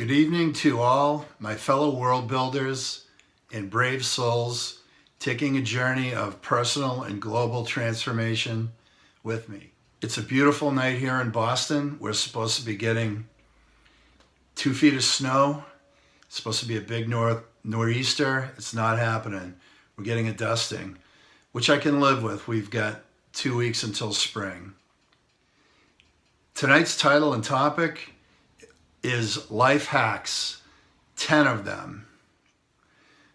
Good evening to all my fellow world builders and brave souls taking a journey of personal and global transformation with me. It's a beautiful night here in Boston. We're supposed to be getting 2 feet of snow. It's supposed to be a big nor'easter. It's not happening. We're getting a dusting, which I can live with. We've got 2 weeks until spring. Tonight's title and topic is life hacks, 10 of them.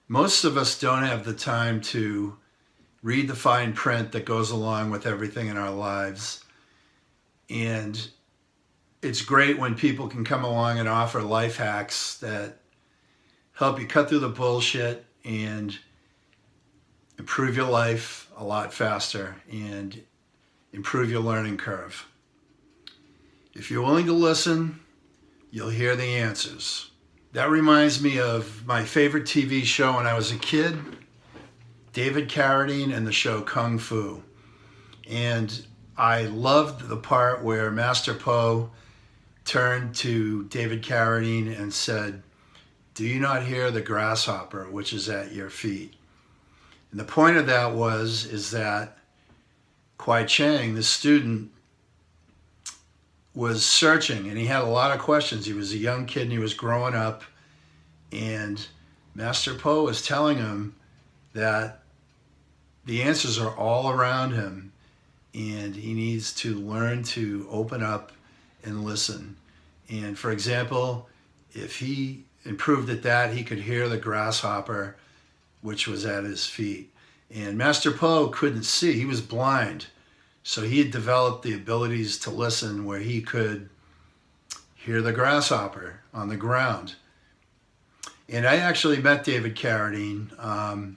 Most of us don't have the time to read the fine print that goes along with everything in our lives. And it's great when people can come along and offer life hacks that help you cut through the bullshit and improve your life a lot faster and improve your learning curve. If you're willing to listen, you'll hear the answers. That reminds me of my favorite TV show when I was a kid, David Carradine and the show Kung Fu. And I loved the part where Master Po turned to David Carradine and said, "Do you not hear the grasshopper which is at your feet?" And the point of that is that Kwai Chang, the student, was searching and he had a lot of questions. He was a young kid and he was growing up, and Master Po was telling him that the answers are all around him and he needs to learn to open up and listen. And for example, if he improved at that, he could hear the grasshopper which was at his feet. And Master Po couldn't see, he was blind. So he had developed the abilities to listen where he could hear the grasshopper on the ground. And I actually met David Carradine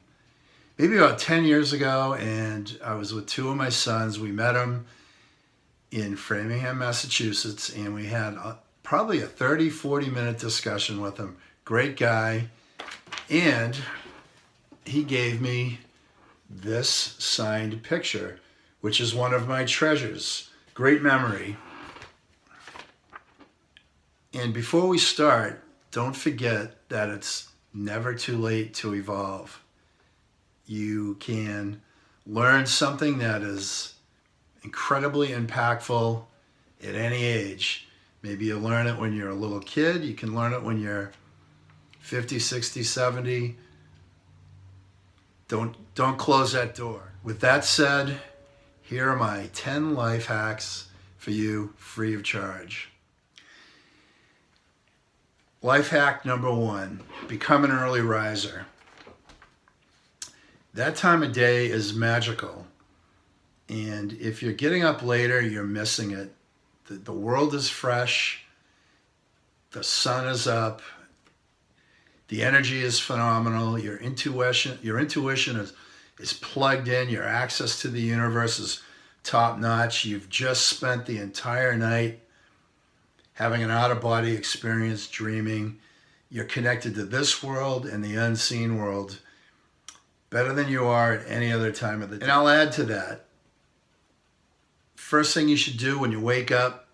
maybe about 10 years ago, and I was with 2 of my sons. We met him in Framingham, Massachusetts, and we had probably a 30-40 minute discussion with him. Great guy. And he gave me this signed picture, which is one of my treasures. Great memory. And before we start, don't forget that it's never too late to evolve. You can learn something that is incredibly impactful at any age. Maybe you learn it when you're a little kid. You can learn it when you're 50, 60, 70. Don't close that door. With that said, here are my 10 life hacks for you, free of charge. Life hack number 1, become an early riser. That time of day is magical. And if you're getting up later, you're missing it. The world is fresh. The sun is up. The energy is phenomenal. Your intuition is plugged in. Your access to the universe is top notch. You've just spent the entire night having an out-of-body experience, dreaming. You're connected to this world and the unseen world better than you are at any other time of the day. And I'll add to that. First thing you should do when you wake up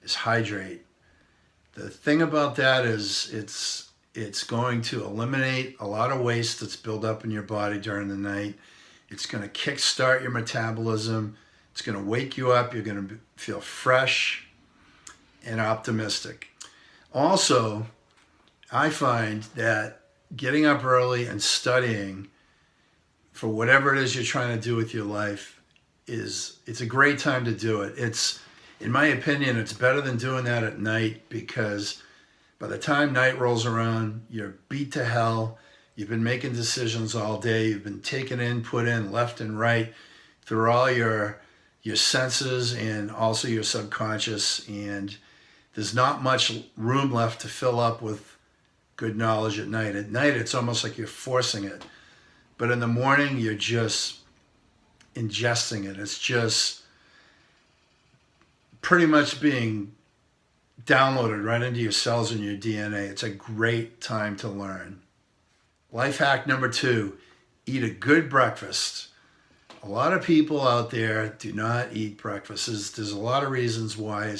is hydrate. The thing about that is it's going to eliminate a lot of waste that's built up in your body during the night. It's going to kickstart your metabolism. It's going to wake you up. You're going to feel fresh and optimistic. Also, I find that getting up early and studying for whatever it is you're trying to do with your life it's a great time to do it. In my opinion, it's better than doing that at night, because by the time night rolls around, you're beat to hell. You've been making decisions all day. You've been taking input in left and right through all your senses and also your subconscious. And there's not much room left to fill up with good knowledge at night. At night, it's almost like you're forcing it. But in the morning, you're just ingesting it. It's just pretty much being downloaded right into your cells and your DNA. It's a great time to learn. Life hack number 2, eat a good breakfast. A lot of people out there do not eat breakfast. There's a lot of reasons why.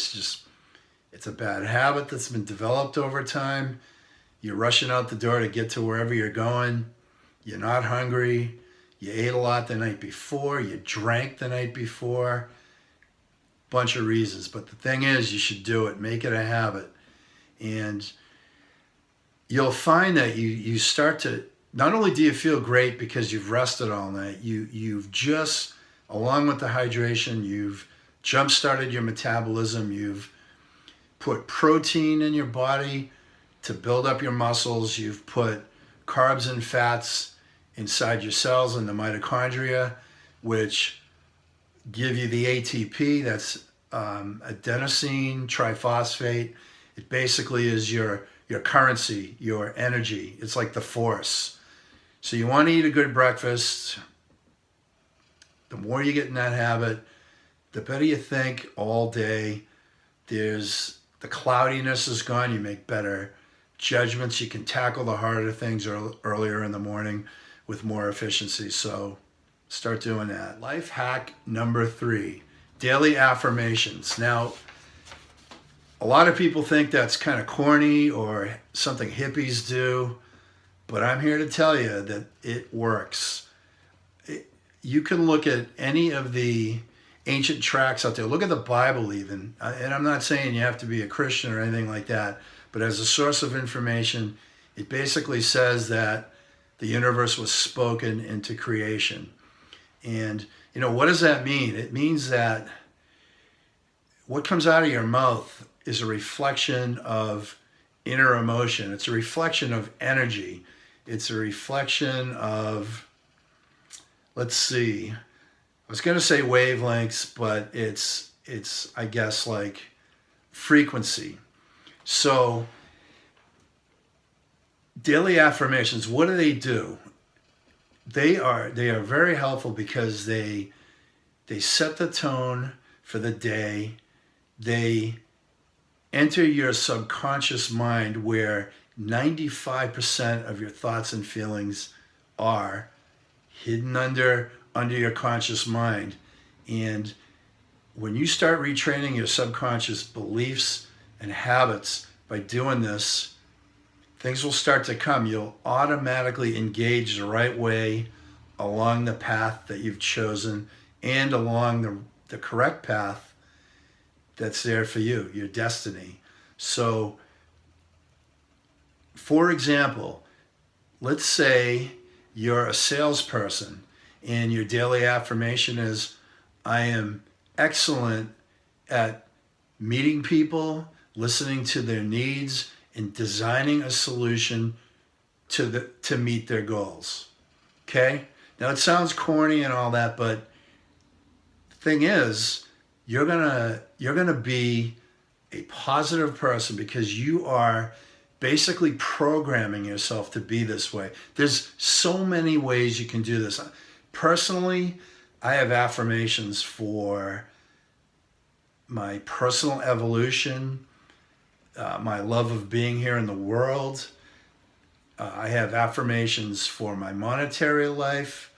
It's a bad habit that's been developed over time. You're rushing out the door to get to wherever you're going. You're not hungry. You ate a lot the night before. You drank the night before. Bunch of reasons. But the thing is, you should do it. Make it a habit. And you'll find that you start to, not only do you feel great because you've rested all night, you've just, along with the hydration, you've jump-started your metabolism. You've put protein in your body to build up your muscles. You've put carbs and fats inside your cells and the mitochondria, which give you the ATP. That's adenosine triphosphate. It basically is your currency, your energy. It's like the force. So you want to eat a good breakfast. The more you get in that habit, the better you think all day. The cloudiness is gone. You make better judgments. You can tackle the harder things earlier in the morning with more efficiency. So start doing that. Life hack number 3, daily affirmations. Now, a lot of people think that's kind of corny or something hippies do, but I'm here to tell you that it works. You can look at any of the ancient tracts out there. Look at the Bible even. And I'm not saying you have to be a Christian or anything like that, but as a source of information, it basically says that the universe was spoken into creation. And, what does that mean? It means that what comes out of your mouth is a reflection of inner emotion. It's a reflection of energy. It's a reflection of, let's see, I was going to say wavelengths, but it's I guess like frequency. So daily affirmations, what do? They are very helpful because they set the tone for the day. They enter your subconscious mind where 95% of your thoughts and feelings are hidden under your conscious mind. And when you start retraining your subconscious beliefs and habits by doing this, things will start to come. You'll automatically engage the right way along the path that you've chosen and along the correct path that's there for you, your destiny. So, for example, let's say you're a salesperson and your daily affirmation is, I am excellent at meeting people, listening to their needs, and designing a solution to meet their goals. Okay? Now it sounds corny and all that, but the thing is, you're gonna be a positive person because you are basically programming yourself to be this way. There's so many ways you can do this. Personally, I have affirmations for my personal evolution, my love of being here in the world. I have affirmations for my monetary life,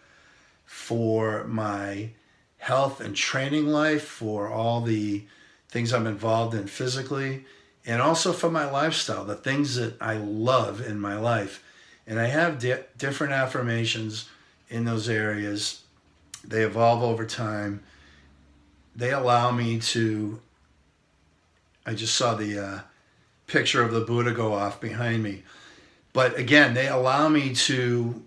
for my health and training life, for all the things I'm involved in physically, and also for my lifestyle, the things that I love in my life. And I have different affirmations in those areas. They evolve over time. They allow me to, I just saw the picture of the Buddha go off behind me. But again, they allow me to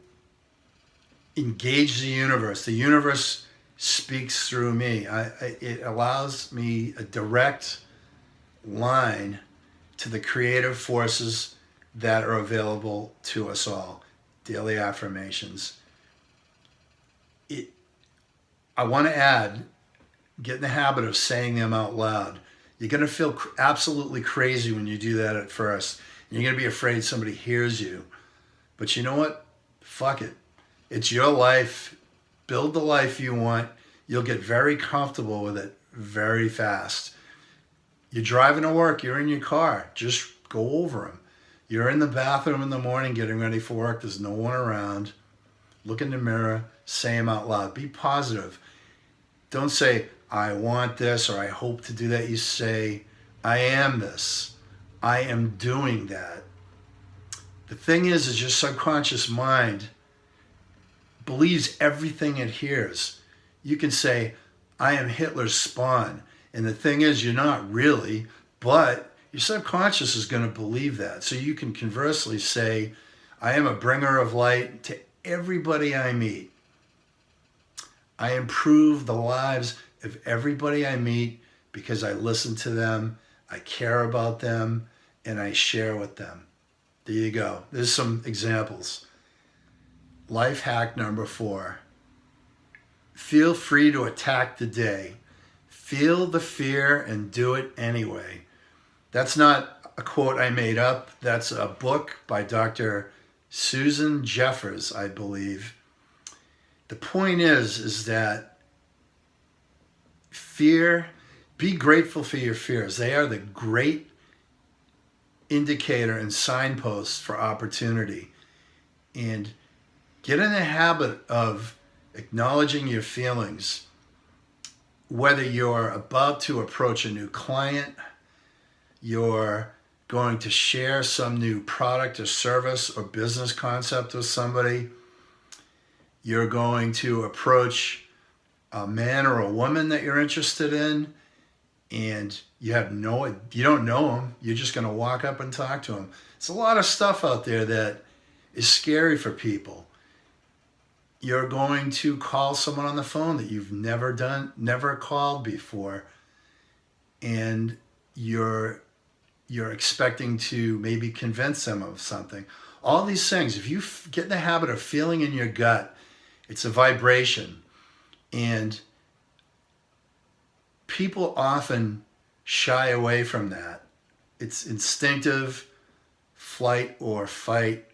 engage the universe. The universe speaks through me. It allows me a direct line to the creative forces that are available to us all. Daily affirmations. I want to add, get in the habit of saying them out loud. You're going to feel absolutely crazy when you do that at first. You're going to be afraid somebody hears you. But you know what? Fuck it. It's your life. Build the life you want. You'll get very comfortable with it very fast. You're driving to work. You're in your car. Just go over them. You're in the bathroom in the morning getting ready for work. There's no one around. Look in the mirror. Say them out loud. Be positive. Don't say, I want this or I hope to do that. You say, I am this. I am doing that. The thing is your subconscious mind believes everything it hears. You can say, I am Hitler's spawn. And the thing is, you're not really, but your subconscious is going to believe that. So you can conversely say, I am a bringer of light to everybody I meet. I improve the lives of everybody I meet because I listen to them, I care about them, and I share with them. There you go. There's some examples. Life hack number 4. Feel free to attack the day. Feel the fear and do it anyway. That's not a quote I made up. That's a book by Dr. Susan Jeffers, I believe. The point is that fear, be grateful for your fears. They are the great indicator and signposts for opportunity. And get in the habit of acknowledging your feelings, whether you're about to approach a new client, you're going to share some new product or service or business concept with somebody, you're going to approach a man or a woman that you're interested in, and you don't know them, you're just going to walk up and talk to them. It's a lot of stuff out there that is scary for people. You're going to call someone on the phone that you've never called before, and you're expecting to maybe convince them of something. All these things, if you get in the habit of feeling in your gut, it's a vibration, and people often shy away from that. It's instinctive, flight or fight.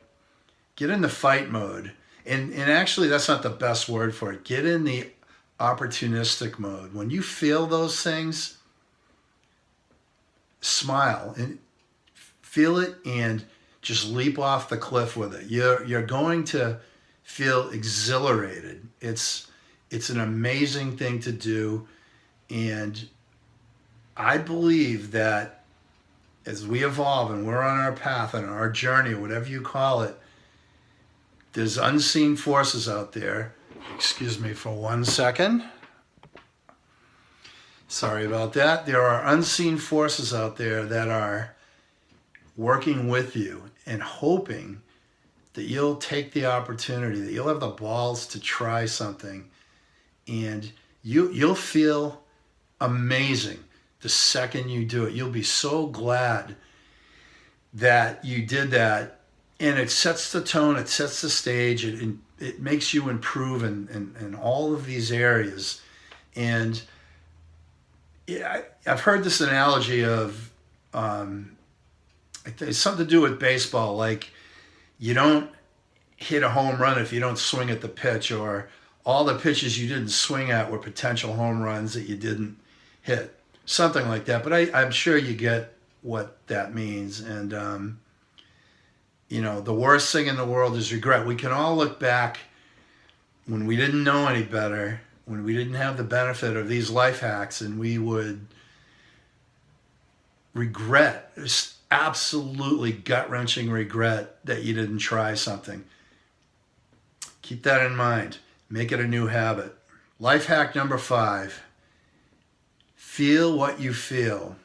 Get in the fight mode. And actually, that's not the best word for it. Get in the opportunistic mode. When you feel those things, smile and feel it and just leap off the cliff with it. You're going to feel exhilarated. It's an amazing thing to do. And I believe that as we evolve and we're on our path and our journey, whatever you call it, there's unseen forces out there. Excuse me for 1 second. Sorry about that. There are unseen forces out there that are working with you and hoping that you'll take the opportunity, that you'll have the balls to try something, and you'll feel amazing the second you do it. You'll be so glad that you did that. And it sets the tone, it sets the stage, it makes you improve in all of these areas. And yeah, I've heard this analogy of, it's something to do with baseball, like you don't hit a home run if you don't swing at the pitch, or all the pitches you didn't swing at were potential home runs that you didn't hit. Something like that. But I'm sure you get what that means. And, the worst thing in the world is regret. We can all look back when we didn't know any better, when we didn't have the benefit of these life hacks, and we would regret, absolutely gut-wrenching regret that you didn't try something. Keep that in mind. Make it a new habit. Life hack number 5. Feel what you feel.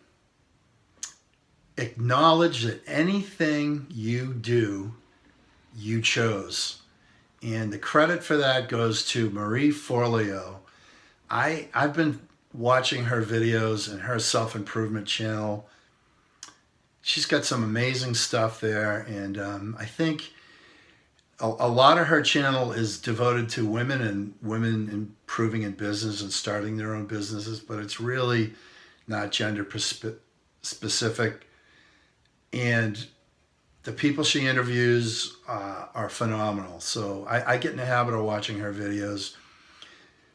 Acknowledge that anything you do, you chose. And the credit for that goes to Marie Forleo. I've been watching her videos and her self-improvement channel. She's got some amazing stuff there. And I think a lot of her channel is devoted to women and women improving in business and starting their own businesses, but it's really not gender specific. And the people she interviews are phenomenal. So I get in the habit of watching her videos.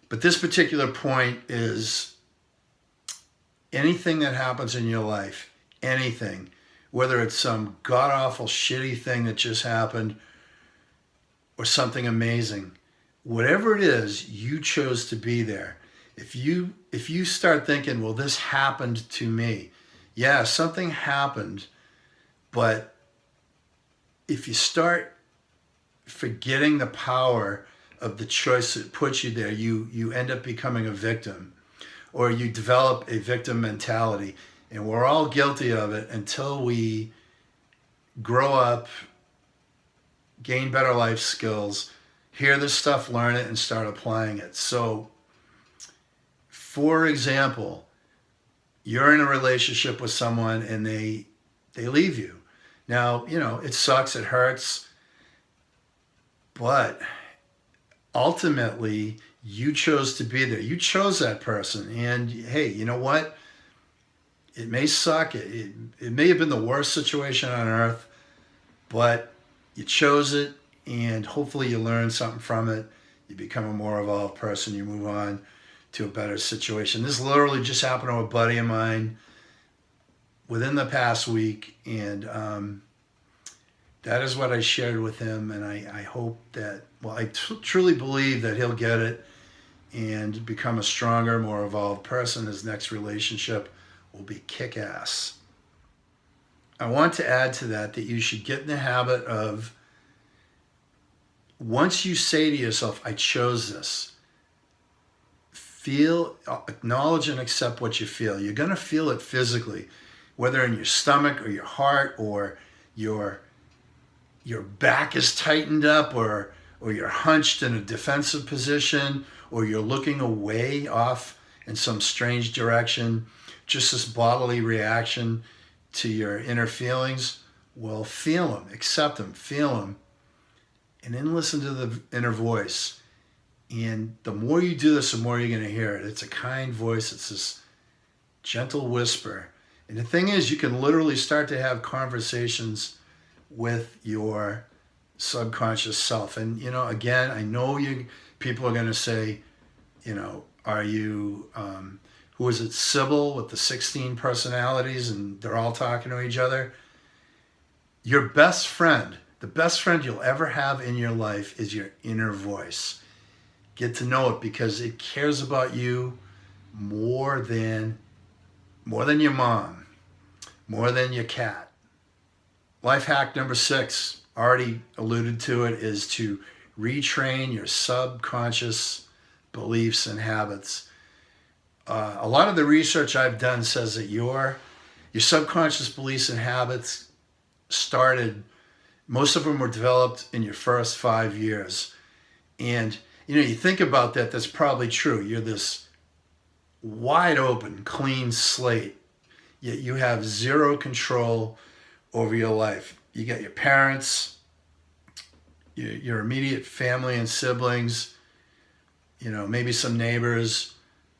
But this particular point is anything that happens in your life, anything, whether it's some god-awful shitty thing that just happened or something amazing, whatever it is, you chose to be there. If you start thinking, well, this happened to me, Yeah, something happened, but if you start forgetting the power of the choice that puts you there, you end up becoming a victim, or you develop a victim mentality. And we're all guilty of it until we grow up, gain better life skills, hear this stuff, learn it, and start applying it. So, for example, you're in a relationship with someone and they leave you. Now, it sucks, it hurts, but ultimately you chose to be there. You chose that person. And hey, you know what? It may suck. It may have been the worst situation on earth, but you chose it, and hopefully you learn something from it. You become a more evolved person. You move on to a better situation. This literally just happened to a buddy of mine within the past week, and that is what I shared with him. And I hope that, well, I truly believe that he'll get it and become a stronger, more evolved person. His next relationship will be kick-ass. I want to add to that you should get in the habit of, once you say to yourself, I chose this, feel, acknowledge and accept what you feel. You're going to feel it physically, whether in your stomach or your heart, or your back is tightened up, or you're hunched in a defensive position, or you're looking away off in some strange direction. Just this bodily reaction to your inner feelings. Well, feel them, accept them, feel them, and then listen to the inner voice. And the more you do this, the more you're going to hear it. It's a kind voice. It's this gentle whisper. And the thing is, you can literally start to have conversations with your subconscious self. And, again, I know people are going to say, are you, who is it, Sybil with the 16 personalities, and they're all talking to each other? Your best friend, the best friend you'll ever have in your life, is your inner voice. Get to know it, because it cares about you more than your mom, more than your cat. Life hack number 6, already alluded to it, is to retrain your subconscious beliefs and habits. A lot of the research I've done says that your subconscious beliefs and habits most of them were developed in your first 5 years. And, you think about that, that's probably true. You're this wide open, clean slate, yet you have zero control over your life. You got your parents, your immediate family and siblings, maybe some neighbors,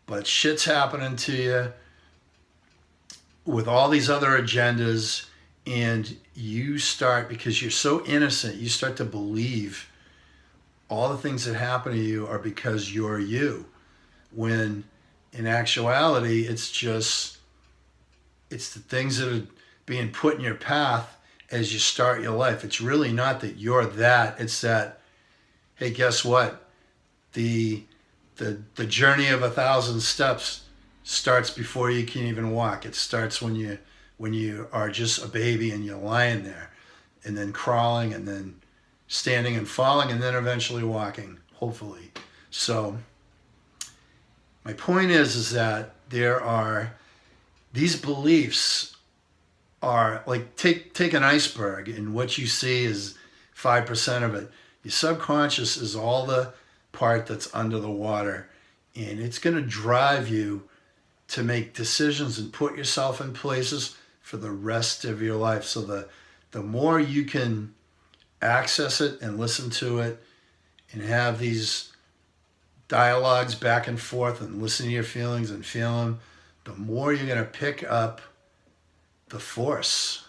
but shit's happening to you with all these other agendas, and you start, because you're so innocent, you start to believe all the things that happen to you are because you're you, when in actuality it's the things that are being put in your path as you start your life. It's really not that you're that. It's that, hey, guess what? The journey of 1,000 steps starts before you can even walk. It starts when you are just a baby and you're lying there, and then crawling, and then standing and falling, and then eventually walking, hopefully. So my point is that there are these beliefs are like, take an iceberg, and what you see is 5% of it. Your subconscious is all the part that's under the water, and it's going to drive you to make decisions and put yourself in places for the rest of your life. So the more you can access it and listen to it and have these dialogues back and forth and listen to your feelings and feel them, the more you're going to pick up the force.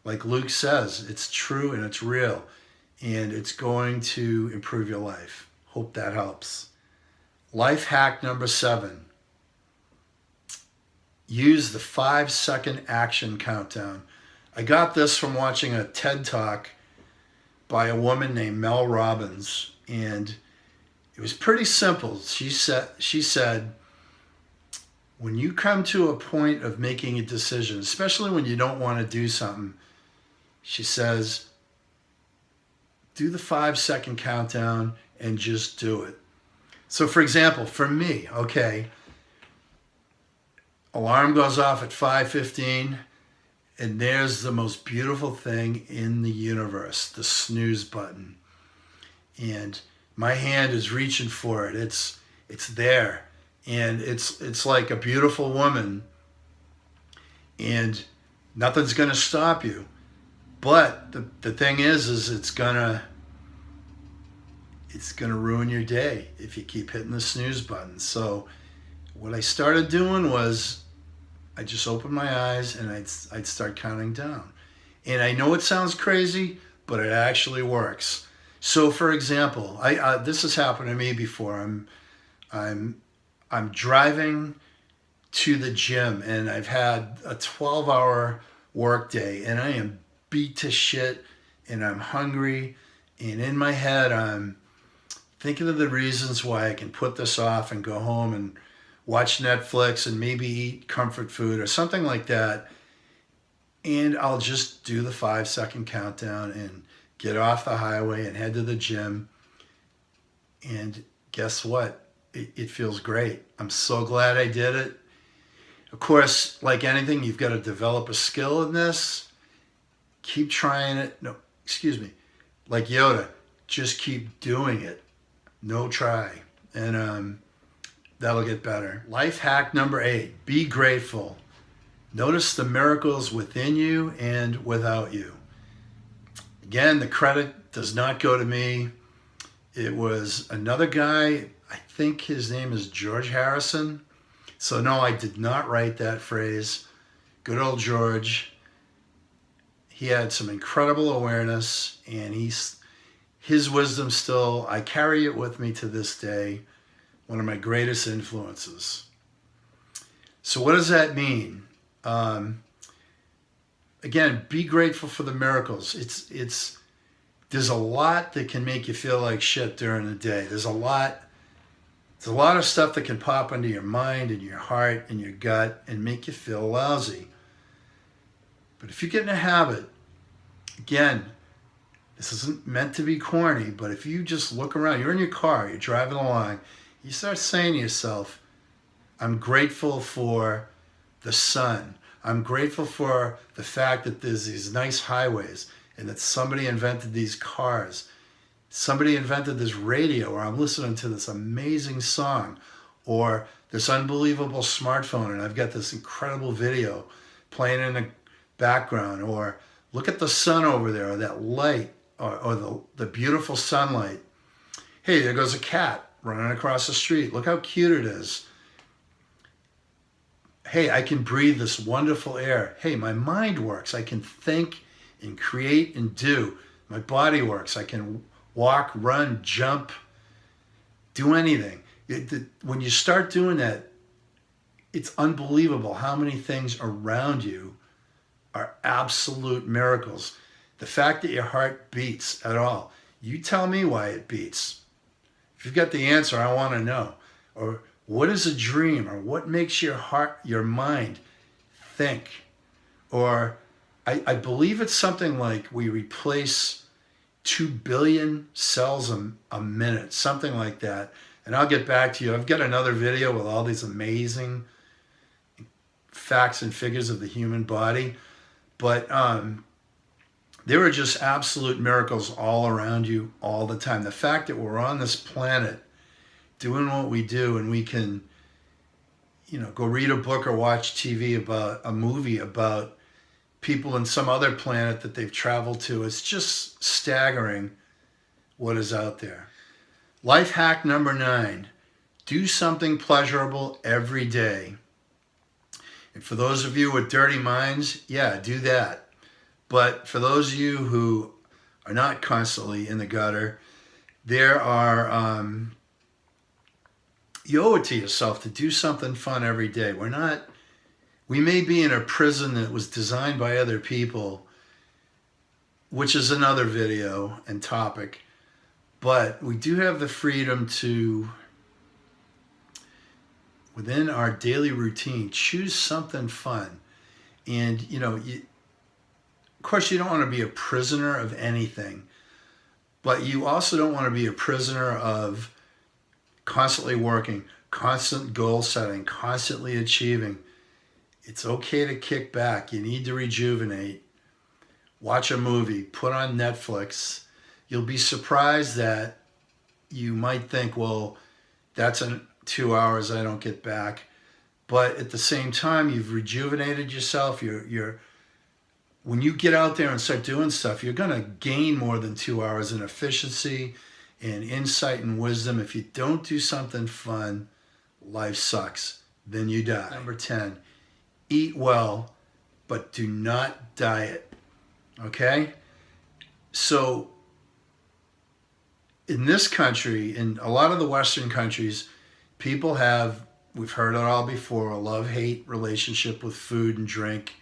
Like Luke says, it's true and it's real, and it's going to improve your life. Hope that helps. Life hack number 7. Use the 5-second action countdown. I got this from watching a TED Talk by a woman named Mel Robbins, and it was pretty simple. She said, when you come to a point of making a decision, especially when you don't want to do something, she says, do the 5-second countdown and just do it. So for example, for me, okay, alarm goes off at 5:15, and there's the most beautiful thing in the universe, the snooze button. And my hand is reaching for it. It's there. And it's like a beautiful woman. And nothing's gonna stop you. But the thing is it's gonna ruin your day if you keep hitting the snooze button. So what I started doing was I just opened my eyes and I'd start counting down. And I know it sounds crazy, but it actually works. So for example, this has happened to me before. I'm driving to the gym and I've had a 12-hour work day and I am beat to shit and I'm hungry, and in my head I'm thinking of the reasons why I can put this off and go home and watch Netflix and maybe eat comfort food or something like that. And I'll just do the 5-second countdown and get off the highway and head to the gym. And guess what? It feels great. I'm so glad I did it. Of course, like anything, you've got to develop a skill in this. Keep trying it. No, excuse me. Like Yoda, just keep doing it. No try. And that'll get better. Life hack number 8, be grateful. Notice the miracles within you and without you. Again, the credit does not go to me. It was another guy, I think his name is George Harrison. So no, I did not write that phrase. Good old George. He had some incredible awareness, and his wisdom still, I carry it with me to this day. One of my greatest influences. So what does that mean? Again, be grateful for the miracles. There's a lot that can make you feel like shit during the day. There's a lot of stuff that can pop into your mind and your heart and your gut and make you feel lousy. But if you get in a habit, again, this isn't meant to be corny, but if you just look around, you're in your car, you're driving along, you start saying to yourself, I'm grateful for the sun. I'm grateful for the fact that there's these nice highways and that somebody invented these cars. Somebody invented this radio, or I'm listening to this amazing song, or this unbelievable smartphone and I've got this incredible video playing in the background, or look at the sun over there, or that light, or the beautiful sunlight. Hey, there goes a cat running across the street. Look how cute it is. Hey, I can breathe this wonderful air. Hey, my mind works. I can think and create and do. My body works. I can walk, run, jump, do anything. When you start doing that, it's unbelievable how many things around you are absolute miracles. The fact that your heart beats at all. You tell me why it beats. If you've got the answer, I want to know. Or what is a dream? Or what makes your heart, your mind think? Or I believe it's something like we replace 2 billion cells a minute, something like that. And I'll get back to you. I've got another video with all these amazing facts and figures of the human body. But there are just absolute miracles all around you all the time. The fact that we're on this planet doing what we do, and we can, go read a book or watch TV about a movie about people in some other planet that they've traveled to. It's just staggering what is out there. Life hack number 9, do something pleasurable every day. And for those of you with dirty minds, yeah, do that. But for those of you who are not constantly in the gutter, there are, you owe it to yourself to do something fun every day. We may be in a prison that was designed by other people, which is another video and topic, but we do have the freedom to, within our daily routine, choose something fun. And, of course, you don't want to be a prisoner of anything, but you also don't want to be a prisoner of constantly working, constant goal setting, constantly achieving. It's okay to kick back. You need to rejuvenate. Watch a movie, put on Netflix. You'll be surprised that you might think, well, that's 2 hours I don't get back. But at the same time, you've rejuvenated yourself. When you get out there and start doing stuff, you're going to gain more than 2 hours in efficiency and insight and wisdom. If you don't do something fun, life sucks. Then you die. Number 10, eat well, but do not diet. Okay? So in this country, in a lot of the Western countries, people have, we've heard it all before, a love-hate relationship with food and drink.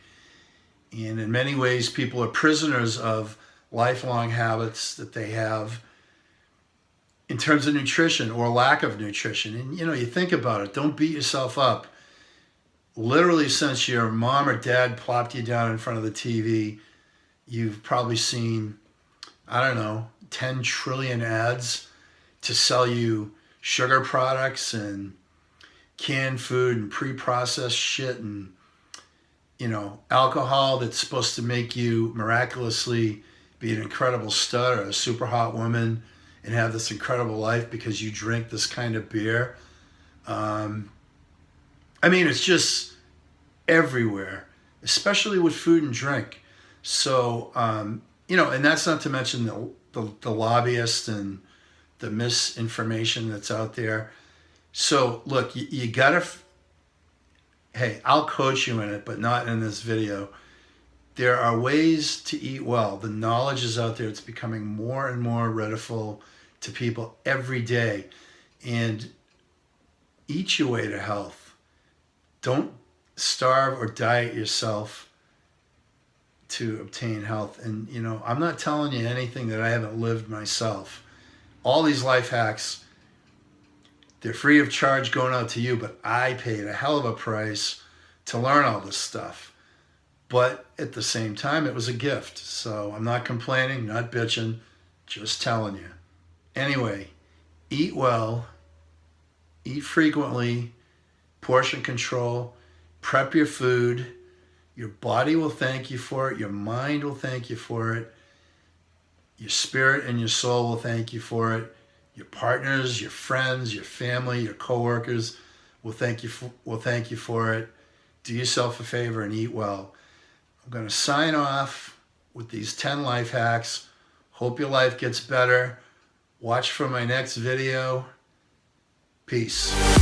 And in many ways, people are prisoners of lifelong habits that they have in terms of nutrition or lack of nutrition. And, you think about it. Don't beat yourself up. Literally, since your mom or dad plopped you down in front of the TV, you've probably seen, 10 trillion ads to sell you sugar products and canned food and pre-processed shit and, alcohol that's supposed to make you miraculously be an incredible stud or a super hot woman and have this incredible life because you drink this kind of beer. It's just everywhere, especially with food and drink. So, and that's not to mention the lobbyists and the misinformation that's out there. So, look, you gotta, hey, I'll coach you in it, but not in this video. There are ways to eat well. The knowledge is out there. It's becoming more and more readable to people every day. And eat your way to health. Don't starve or diet yourself to obtain health. And, I'm not telling you anything that I haven't lived myself. All these life hacks, they're free of charge going out to you, but I paid a hell of a price to learn all this stuff. But at the same time, it was a gift. So I'm not complaining, not bitching, just telling you. Anyway, eat well, eat frequently, portion control, prep your food. Your body will thank you for it. Your mind will thank you for it. Your spirit and your soul will thank you for it. Your partners, your friends, your family, your coworkers will thank you for it. Do yourself a favor and eat well. I'm going to sign off with these 10 life hacks. Hope your life gets better. Watch for my next video. Peace.